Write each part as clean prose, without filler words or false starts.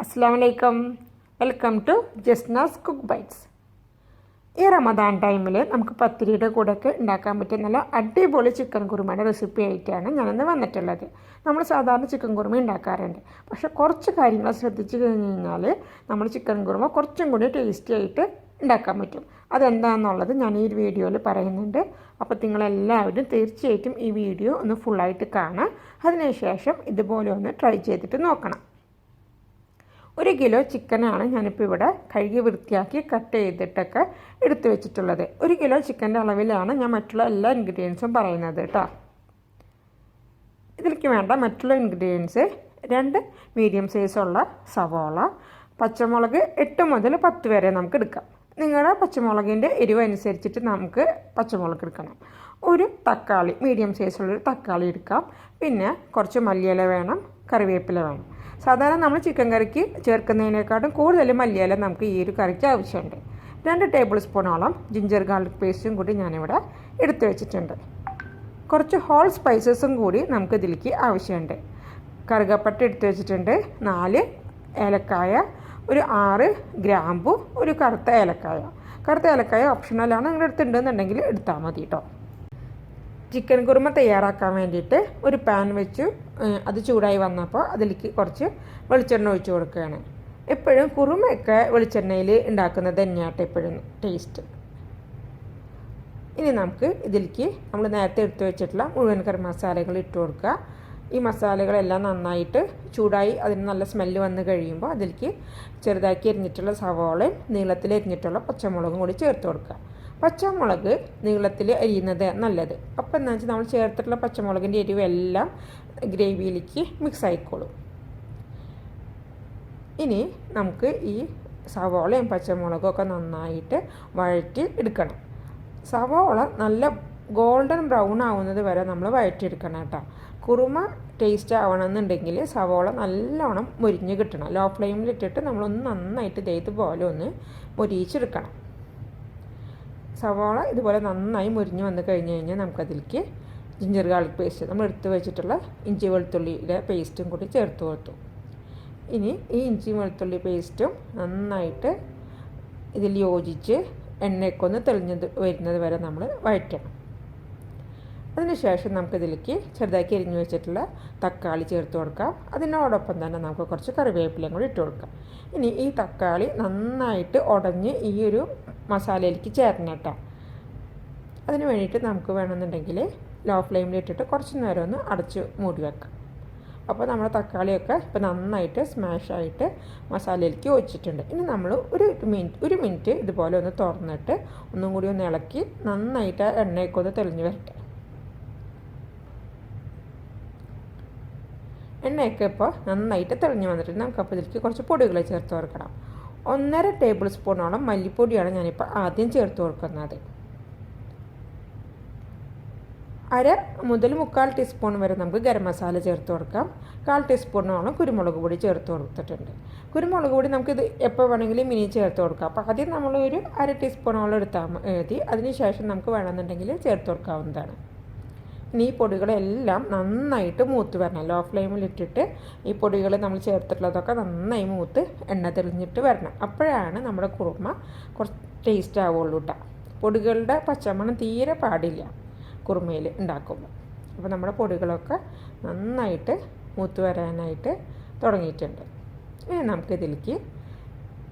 അസ്സലാമലൈക്കും. Welcome to Jasna's cook bytes. ഈ റമദാൻ ടൈമിൽ നമുക്ക് പത്തിരിയുടെ കൂടെയൊക്കെ ഉണ്ടാക്കാൻ പറ്റിയ നല്ല അടിപൊളി ചിക്കൻ കുറുമയുടെ റെസിപ്പി ആയിട്ടാണ് ഞാനിന്ന് വന്നിട്ടുള്ളത്. നമ്മൾ സാധാരണ ചിക്കൻ കുറുമ ഉണ്ടാക്കാറുണ്ട്, പക്ഷേ കുറച്ച് കാര്യങ്ങൾ ശ്രദ്ധിച്ചു കഴിഞ്ഞ് കഴിഞ്ഞാൽ നമ്മൾ ചിക്കൻ കുറുമ കുറച്ചും കൂടി ടേസ്റ്റി ആയിട്ട് ഉണ്ടാക്കാൻ പറ്റും. അതെന്താണെന്നുള്ളത് ഞാൻ ഈ വീഡിയോയിൽ പറയുന്നുണ്ട്. അപ്പോൾ നിങ്ങളെല്ലാവരും തീർച്ചയായിട്ടും ഈ വീഡിയോ ഒന്ന് ഫുള്ളായിട്ട് കാണാം. അതിനുശേഷം ഇതുപോലെ ഒന്ന് ട്രൈ ചെയ്തിട്ട് നോക്കണം. 1 കിലോ ചിക്കനാണ് ഞാനിപ്പോൾ ഇവിടെ കഴുകി വൃത്തിയാക്കി കട്ട് ചെയ്തിട്ടൊക്കെ എടുത്തു വെച്ചിട്ടുള്ളത്. 1 കിലോ ചിക്കൻ്റെ അളവിലാണ് ഞാൻ മറ്റുള്ള എല്ലാ ഇൻഗ്രീഡിയൻസും പറയുന്നത് കേട്ടോ. ഇതിലേക്ക് വേണ്ട മറ്റുള്ള ഇൻഗ്രീഡിയൻസ് 2 മീഡിയം സൈസുള്ള സവാള, പച്ചമുളക് 8 മുതൽ 10 വരെ നമുക്ക് എടുക്കാം. നിങ്ങളുടെ പച്ചമുളകിൻ്റെ എരിവ് അനുസരിച്ചിട്ട് നമുക്ക് പച്ചമുളക് എടുക്കണം. 1 തക്കാളി, മീഡിയം സൈസുള്ളൊരു തക്കാളി എടുക്കാം. പിന്നെ കുറച്ച് മല്ലിയില വേണം, കറിവേപ്പില വേണം. സാധാരണ നമ്മൾ ചിക്കൻ കറിക്ക് ചേർക്കുന്നതിനേക്കാളും കൂടുതൽ മല്ലിയില നമുക്ക് ഈ ഒരു കറിക്ക് ആവശ്യമുണ്ട്. 2 ടേബിൾ സ്പൂണോളം ജിഞ്ചർ ഗാർലിക് പേസ്റ്റും കൂടി ഞാനിവിടെ എടുത്തു വെച്ചിട്ടുണ്ട്. കുറച്ച് ഹോൾ സ്പൈസസും കൂടി നമുക്ക് ഇതിലേക്ക് ആവശ്യമുണ്ട്. കറുകപ്പട്ട എടുത്തു വെച്ചിട്ടുണ്ട്, 4 ഏലക്കായ, ഒരു 6 ഗ്രാമ്പു, ഒരു കറുത്ത ഏലക്കായ. കറുത്ത ഏലക്കായ ഓപ്ഷണലാണ്, നിങ്ങളുടെ അടുത്തുണ്ടെന്നുണ്ടെങ്കിൽ എടുത്താൽ മതി കേട്ടോ. ചിക്കൻ കുറുമ തയ്യാറാക്കാൻ വേണ്ടിയിട്ട് ഒരു പാൻ വെച്ചു. അത് ചൂടായി വന്നപ്പോൾ അതിലേക്ക് കുറച്ച് വെളിച്ചെണ്ണ ഒഴിച്ച് കൊടുക്കുകയാണ്. എപ്പോഴും കുറുമയൊക്കെ വെളിച്ചെണ്ണയിൽ ഉണ്ടാക്കുന്നത് തന്നെയാട്ടോ എപ്പോഴും ടേസ്റ്റ്. ഇനി നമുക്ക് ഇതിലേക്ക് നമ്മൾ നേരത്തെ എടുത്തു വെച്ചിട്ടുള്ള മുഴുവൻ കറി മസാലകൾ ഇട്ട് കൊടുക്കുക. ഈ മസാലകളെല്ലാം നന്നായിട്ട് ചൂടായി അതിന് നല്ല സ്മെല്ല് വന്ന് കഴിയുമ്പോൾ അതിലേക്ക് ചെറുതാക്കി എരിഞ്ഞിട്ടുള്ള സവാളയും നീളത്തിൽ എരിഞ്ഞിട്ടുള്ള പച്ചമുളകും കൂടി ചേർത്ത് കൊടുക്കുക. പച്ചമുളക് നീളത്തിൽ അരിയുന്നത് നല്ലത്. അപ്പോൾ എന്താ വെച്ചാൽ നമ്മൾ ചേർത്തിട്ടുള്ള പച്ചമുളകിൻ്റെ എരിവ് എല്ലാം ഗ്രേവിയിലേക്ക് മിക്സ് ആയിക്കോളും. ഇനി നമുക്ക് ഈ സവാളയും പച്ചമുളകും ഒക്കെ നന്നായിട്ട് വഴറ്റി എടുക്കണം. സവാള നല്ല ഗോൾഡൻ ബ്രൗൺ ആവുന്നത് വരെ നമ്മൾ വഴറ്റിയെടുക്കണം കേട്ടോ. കുറുമ ടേസ്റ്റ് ആവണമെന്നുണ്ടെങ്കിൽ സവാള നല്ലോണം മുരിഞ്ഞ് കിട്ടണം. ലോ ഫ്ലെയിമിലിട്ടിട്ട് നമ്മളൊന്ന് നന്നായിട്ട് ഇതേപോലെ ഒന്ന് മുരിയിച്ചെടുക്കണം. സവാള ഇതുപോലെ നന്നായി മുരിഞ്ഞ് വന്ന് കഴിഞ്ഞ് കഴിഞ്ഞാൽ നമുക്കതിലേക്ക് ജിഞ്ചർ ഗാർലിക് പേസ്റ്റ്, നമ്മൾ എടുത്ത് വെച്ചിട്ടുള്ള ഇഞ്ചി വെളുത്തുള്ളിയുടെ പേസ്റ്റും കൂടി ചേർത്ത് കൊടുത്തു. ഇനി ഈ ഇഞ്ചി വെളുത്തുള്ളി പേസ്റ്റും നന്നായിട്ട് ഇതിൽ യോജിച്ച് എണ്ണയൊക്കെ ഒന്ന് തെളിഞ്ഞത് വരുന്നത് വരെ നമ്മൾ വഴറ്റണം. അതിനുശേഷം നമുക്കിതിലേക്ക് ചെറുതാക്കി എരിഞ്ഞു വെച്ചിട്ടുള്ള തക്കാളി ചേർത്ത് കൊടുക്കാം. അതിനോടൊപ്പം തന്നെ നമുക്ക് കുറച്ച് കറിവേപ്പിലയും കൂടി ഇട്ട് കൊടുക്കാം. ഇനി ഈ തക്കാളി നന്നായിട്ട് ഉടഞ്ഞ് ഈ ഒരു മസാലയിലേക്ക് ചേർക്കണം കേട്ടോ. അതിന് വേണ്ടിയിട്ട് നമുക്ക് വേണമെന്നുണ്ടെങ്കിൽ ലോ ഫ്ലെയിമിൽ ഇട്ടിട്ട് കുറച്ച് നേരം ഒന്ന് അടച്ച് മൂടി വെക്കാം. അപ്പോൾ നമ്മുടെ തക്കാളിയൊക്കെ ഇപ്പോൾ നന്നായിട്ട് സ്മാഷായിട്ട് മസാലയിലേക്ക് ഒഴിച്ചിട്ടുണ്ട്. ഇനി നമ്മൾ ഒരു മിനിറ്റ് ഇതുപോലെ ഒന്ന് തുറന്നിട്ട് ഒന്നും കൂടി ഒന്ന് ഇളക്കി നന്നായിട്ട് എണ്ണയൊക്കെ ഒന്ന് തെളിഞ്ഞ് വരട്ടെ. എണ്ണയൊക്കെ ഇപ്പോൾ നന്നായിട്ട് തെളിഞ്ഞ് വന്നിട്ടുണ്ട്. നമുക്കപ്പോൾ ഇതിലേക്ക് കുറച്ച് പൊടികൾ ചേർത്ത് കൊടുക്കണം. 1.5 ടേബിൾ സ്പൂണോളം മല്ലിപ്പൊടിയാണ് ഞാനിപ്പോൾ ആദ്യം ചേർത്ത് കൊടുക്കുന്നത്. 1/2 മുതൽ 3/4 ടീസ്പൂൺ വരെ നമുക്ക് ഗരം മസാല ചേർത്ത് കൊടുക്കാം. 1/4 ടീസ്പൂണോളം കുരുമുളക് പൊടി ചേർത്ത് കൊടുത്തിട്ടുണ്ട്. കുരുമുളക് പൊടി നമുക്കിത് എപ്പോൾ വേണമെങ്കിലും ഇനി ചേർത്ത് കൊടുക്കാം. അപ്പോൾ ആദ്യം നമ്മളൊരു 1/2 ടീസ്പൂണോളം എടുത്താൽ മതി. അതിനുശേഷം നമുക്ക് വേണമെന്നുണ്ടെങ്കിൽ ചേർത്ത് കൊടുക്കാവുന്നതാണ്. ഇനി ഈ പൊടികളെല്ലാം നന്നായിട്ട് മൂത്ത് വരണം. ലോ ഫ്ലെയിമിലിട്ടിട്ട് ഈ പൊടികൾ നമ്മൾ ചേർത്തിട്ടുള്ളതൊക്കെ നന്നായി മൂത്ത് എണ്ണ തെളിഞ്ഞിട്ട് വരണം. അപ്പോഴാണ് നമ്മുടെ കുറുമ കുറച്ച് ടേസ്റ്റ് ആവുള്ളൂ കേട്ടോ. പൊടികളുടെ പച്ചമണം തീരെ പാടില്ല കുറുമയിൽ ഉണ്ടാക്കുമ്പോൾ. അപ്പോൾ നമ്മുടെ പൊടികളൊക്കെ നന്നായിട്ട് മൂത്ത് വരാനായിട്ട് തുടങ്ങിയിട്ടുണ്ട്. ഇനി നമുക്കിതിലേക്ക്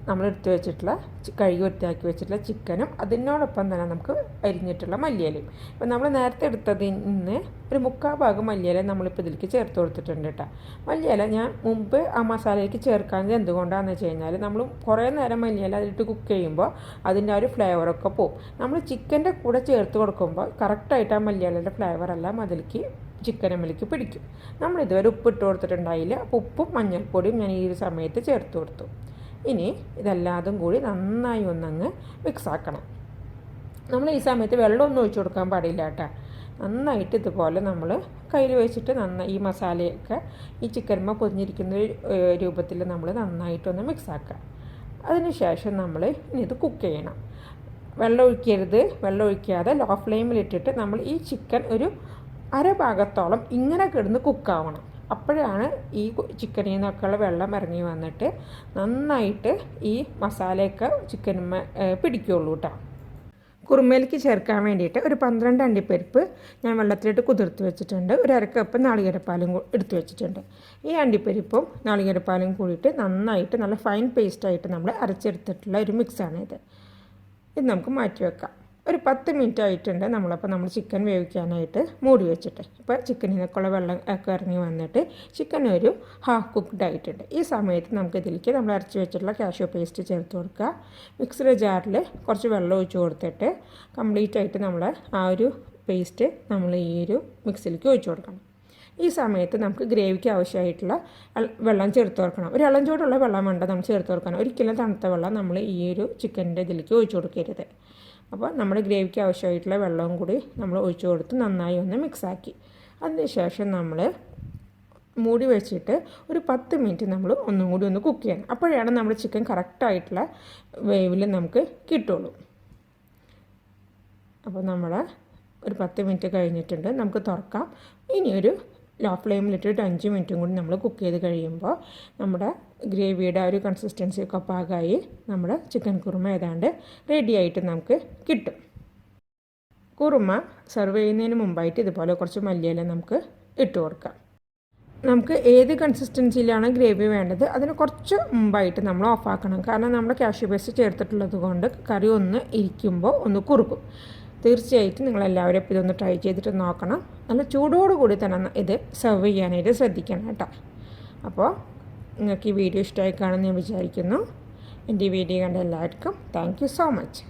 നമ്മൾ എടുത്ത് വെച്ചിട്ടുള്ള കഴുകി വൃത്തിയാക്കി വെച്ചിട്ടുള്ള ചിക്കനും അതിനോടൊപ്പം തന്നെ നമുക്ക് അരിഞ്ഞിട്ടുള്ള മല്ലിയിലയും. ഇപ്പോൾ നമ്മൾ നേരത്തെ എടുത്തതിൽ നിന്ന് ഒരു 3/4 ഭാഗം മല്ലിയില നമ്മളിപ്പോൾ ഇതിലേക്ക് ചേർത്ത് കൊടുത്തിട്ടുണ്ട് കേട്ടോ. മല്ലിയില ഞാൻ മുമ്പ് ആ മസാലയിലേക്ക് ചേർക്കാഞ്ഞത് എന്തുകൊണ്ടാണെന്ന് വെച്ച് കഴിഞ്ഞാൽ നമ്മൾ കുറേ നേരം മല്ലിയില അതിലിട്ട് കുക്ക് ചെയ്യുമ്പോൾ അതിൻ്റെ ആ ഒരു ഫ്ലേവറൊക്കെ പോവും. നമ്മൾ ചിക്കൻ്റെ കൂടെ ചേർത്ത് കൊടുക്കുമ്പോൾ കറക്റ്റായിട്ട് ആ മല്ലിയിലയുടെ ഫ്ലേവറെല്ലാം അതിലേക്ക് ചിക്കനമ്മലേക്ക് പിടിക്കും. നമ്മളിതുവരെ ഉപ്പിട്ട് കൊടുത്തിട്ടുണ്ടായില്ല. അപ്പോൾ ഉപ്പും മഞ്ഞൾപ്പൊടിയും ഞാൻ ഈ ഒരു സമയത്ത് ചേർത്ത് കൊടുത്തു. ഇനി ഇതെല്ലാതും കൂടി നന്നായി ഒന്നങ്ങ് മിക്സാക്കണം. നമ്മൾ ഈ സമയത്ത് വെള്ളമൊന്നും ഒഴിച്ചു കൊടുക്കാൻ പാടില്ല കേട്ടോ. നന്നായിട്ട് ഇതുപോലെ നമ്മൾ കയ്യിൽ വെച്ചിട്ട് നന്നായി ഈ മസാലയൊക്കെ ഈ ചിക്കന്മ പൊതിഞ്ഞിരിക്കുന്ന രൂപത്തിൽ നമ്മൾ നന്നായിട്ടൊന്ന് മിക്സാക്കുക. അതിനുശേഷം നമ്മൾ ഇനി ഇത് കുക്ക് ചെയ്യണം. വെള്ളം ഒഴിക്കരുത്. വെള്ളം ഒഴിക്കാതെ ലോ ഫ്ലെയിമിലിട്ടിട്ട് നമ്മൾ ഈ ചിക്കൻ ഒരു 1/2 ഭാഗത്തോളം ഇങ്ങനെ കിടന്ന് കുക്കാവണം. അപ്പോഴാണ് ഈ ചിക്കനിൽ നിന്നൊക്കെയുള്ള വെള്ളം ഇറങ്ങി വന്നിട്ട് നന്നായിട്ട് ഈ മസാലയൊക്കെ ചിക്കനുമ്മ പിടിക്കുള്ളൂ കേട്ടോ. കുറുമയിലേക്ക് ചേർക്കാൻ വേണ്ടിയിട്ട് ഒരു 12 അണ്ടിപ്പരിപ്പ് ഞാൻ വെള്ളത്തിലിട്ട് കുതിർത്ത് വെച്ചിട്ടുണ്ട്. ഒരു അരക്കപ്പ് നാളികേരപ്പാലും എടുത്ത് വെച്ചിട്ടുണ്ട്. ഈ അണ്ടിപ്പരിപ്പും നാളികേരപ്പാലും കൂടിയിട്ട് നന്നായിട്ട് നല്ല ഫൈൻ പേസ്റ്റായിട്ട് നമ്മൾ അരച്ചെടുത്തിട്ടുള്ള ഒരു മിക്സാണിത്. ഇത് നമുക്ക് മാറ്റി വെക്കാം. ഒരു 10 മിനിറ്റ് ആയിട്ടുണ്ട് നമ്മൾ ചിക്കൻ വേവിക്കാനായിട്ട് മൂടി വെച്ചിട്ട്. ഇപ്പോൾ ചിക്കനിൽ നിന്നൊക്കെയുള്ള വെള്ളം ഒക്കെ ഇറങ്ങി വന്നിട്ട് ചിക്കൻ ഒരു ഹാഫ് കുക്ക്ഡ് ആയിട്ടുണ്ട്. ഈ സമയത്ത് നമുക്കിതിലേക്ക് നമ്മൾ അരച്ച് വെച്ചിട്ടുള്ള കാഷ്യൂ പേസ്റ്റ് ചേർത്ത് കൊടുക്കുക. മിക്സിയുടെ ജാറിൽ കുറച്ച് വെള്ളം ഒഴിച്ച് കൊടുത്തിട്ട് കംപ്ലീറ്റ് ആയിട്ട് നമ്മൾ ആ ഒരു പേസ്റ്റ് നമ്മൾ ഈ ഒരു മിക്സിയിലേക്ക് ഒഴിച്ച് കൊടുക്കണം. ഈ സമയത്ത് നമുക്ക് ഗ്രേവിക്ക് ആവശ്യമായിട്ടുള്ള വെള്ളം ചേർത്ത് കൊടുക്കണം. ഒരു ഇളം ചൂടുള്ള വെള്ളം വേണ്ട നമ്മൾ ചേർത്ത് കൊടുക്കണം. ഒരിക്കലും തണുത്ത വെള്ളം നമ്മൾ ഈ ഒരു ചിക്കൻ്റെ ഇതിലേക്ക് ഒഴിച്ച് കൊടുക്കരുത്. അപ്പോൾ നമ്മുടെ ഗ്രേവിക്ക് ആവശ്യമായിട്ടുള്ള വെള്ളവും കൂടി നമ്മൾ ഒഴിച്ച് കൊടുത്ത് നന്നായി ഒന്ന് മിക്സാക്കി അതിനുശേഷം നമ്മൾ മൂടി വെച്ചിട്ട് ഒരു 10 മിനിറ്റ് നമ്മൾ ഒന്നും കൂടി ഒന്ന് കുക്ക് ചെയ്യണം. അപ്പോഴാണ് നമ്മുടെ ചിക്കൻ കറക്റ്റായിട്ടുള്ള വേവിൽ നമുക്ക് കിട്ടുള്ളൂ. അപ്പോൾ നമ്മൾ ഒരു 10 മിനിറ്റ് കഴിഞ്ഞിട്ടുണ്ട്. നമുക്ക് തുറക്കാം. ഇനിയൊരു ലോ ഫ്ലെയിമിലിട്ടിട്ട് 5 മിനിറ്റും കൂടി നമ്മൾ കുക്ക് ചെയ്ത് കഴിയുമ്പോൾ നമ്മുടെ ഗ്രേവിയുടെ ആ ഒരു കൺസിസ്റ്റൻസി ഒക്കെ പാകമായി നമ്മുടെ ചിക്കൻ കുറുമ ഏതാണ്ട് റെഡി ആയിട്ട് നമുക്ക് കിട്ടും. കുറുമ സെർവ് ചെയ്യുന്നതിന് മുമ്പായിട്ട് ഇതുപോലെ കുറച്ച് മല്ലിയില നമുക്ക് ഇട്ട് കൊടുക്കാം. നമുക്ക് ഏത് കൺസിസ്റ്റൻസിയിലാണ് ഗ്രേവി വേണ്ടത് അതിന് കുറച്ച് മുമ്പായിട്ട് നമ്മൾ ഓഫാക്കണം. കാരണം നമ്മൾ കാഷ്യൂ പേസ്റ്റ് ചേർത്തിട്ടുള്ളത് കൊണ്ട് കറി ഒന്ന് ഇരിക്കുമ്പോൾ ഒന്ന് കുറുക്കും. തീർച്ചയായിട്ടും നിങ്ങളെല്ലാവരും ഇപ്പോൾ ഇതൊന്ന് ട്രൈ ചെയ്തിട്ട് നോക്കണം. നല്ല ചൂടോടുകൂടി തന്നെ ഇത് സെർവ് ചെയ്യാനായിട്ട് ശ്രദ്ധിക്കണം കേട്ടോ. അപ്പോൾ നിങ്ങൾക്ക് ഈ വീഡിയോ ഇഷ്ടമായി കാണുമെന്ന് ഞാൻ വിചാരിക്കുന്നു. എൻ്റെ ഈ വീഡിയോ കണ്ട എല്ലാവർക്കും താങ്ക് യു സോ മച്ച്.